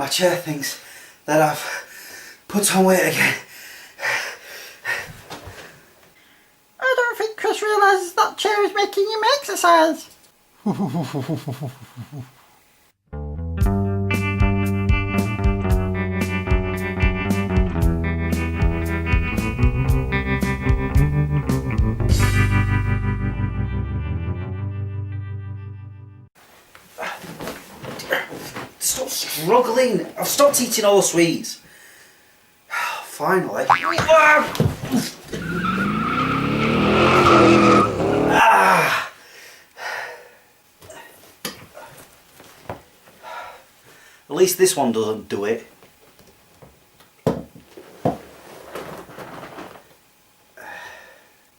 My chair thinks that I've put on weight again. I don't think Chris realises that chair is making him exercise. Stop struggling. I've stopped eating all the sweets. Finally. Ah. At least this one doesn't do it.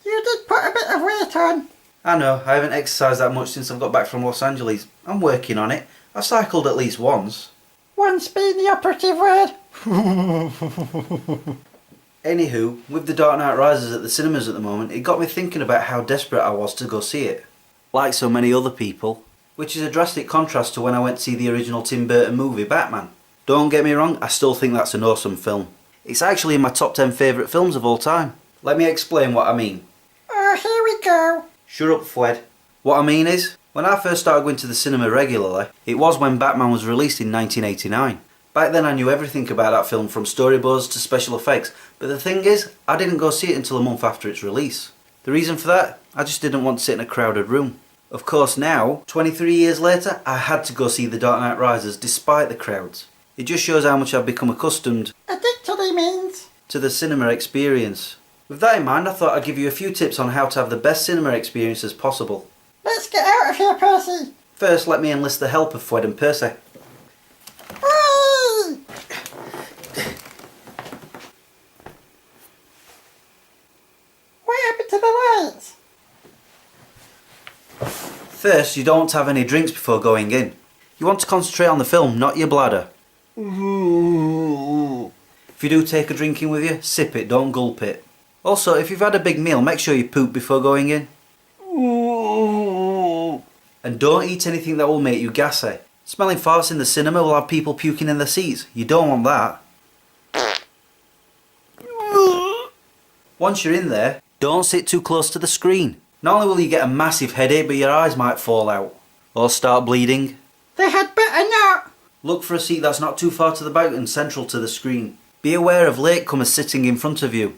You did put a bit of weight on. I know, I haven't exercised that much since I've got back from Los Angeles. I'm working on it. I've cycled at least once. Once being the operative word. Anywho, with The Dark Knight Rises at the cinemas at the moment, it got me thinking about how desperate I was to go see it. Like so many other people. Which is a drastic contrast to when I went to see the original Tim Burton movie, Batman. Don't get me wrong, I still think that's an awesome film. It's actually in my top 10 favourite films of all time. Let me explain what I mean. Oh, here we go. Shut up, Fwed. What I mean is, when I first started going to the cinema regularly, it was when Batman was released in 1989. Back then I knew everything about that film from storyboards to special effects, but the thing is, I didn't go see it until a month after its release. The reason for that? I just didn't want to sit in a crowded room. Of course now, 23 years later, I had to go see The Dark Knight Rises despite the crowds. It just shows how much I've become accustomed Addicted, he means. to the cinema experience. With that in mind, I thought I'd give you a few tips on how to have the best cinema experience as possible. Let's get out of here, Percy. First, let me enlist the help of Fwed and Percy. Whee! What happened to the lights? First, you don't want to have any drinks before going in. You want to concentrate on the film, not your bladder. If you do take a drink in with you, sip it, don't gulp it. Also, if you've had a big meal, make sure you poop before going in. And don't eat anything that will make you gassy. Smelling farts in the cinema will have people puking in their seats. You don't want that. Once you're in there, don't sit too close to the screen. Not only will you get a massive headache, but your eyes might fall out. Or start bleeding. They had better not. Look for a seat that's not too far to the back and central to the screen. Be aware of latecomers sitting in front of you.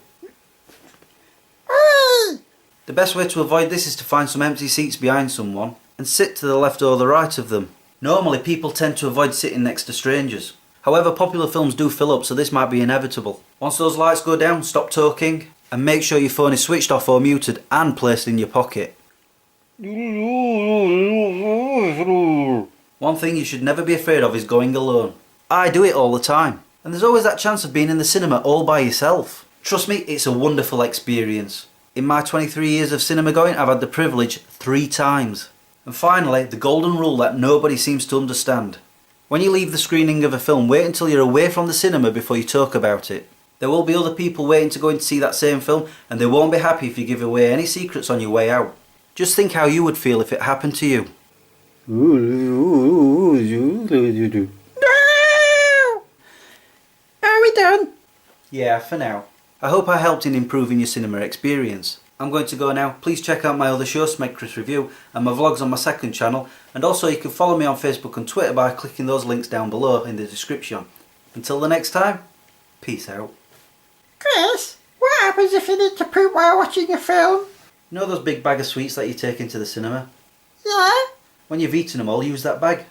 Whee! The best way to avoid this is to find some empty seats behind someone and sit to the left or the right of them. Normally people tend to avoid sitting next to strangers. However, popular films do fill up, so this might be inevitable. Once those lights go down, stop talking and make sure your phone is switched off or muted and placed in your pocket. One thing you should never be afraid of is going alone. I do it all the time, and there's always that chance of being in the cinema all by yourself. Trust me, it's a wonderful experience. In my 23 years of cinema going, I've had the privilege 3 times. And finally, the golden rule that nobody seems to understand. When you leave the screening of a film, wait until you're away from the cinema before you talk about it. There will be other people waiting to go in to see that same film, and they won't be happy if you give away any secrets on your way out. Just think how you would feel if it happened to you. No! Are we done? Yeah, for now. I hope I helped in improving your cinema experience. I'm going to go now. Please check out my other show, Smegchris Review, and my vlogs on my second channel, and also you can follow me on Facebook and Twitter by clicking those links down below in the description. Until the next time, peace out. Chris, what happens if you need to poop while watching a film? You know those big bag of sweets that you take into the cinema? Yeah? When you've eaten them all, use that bag.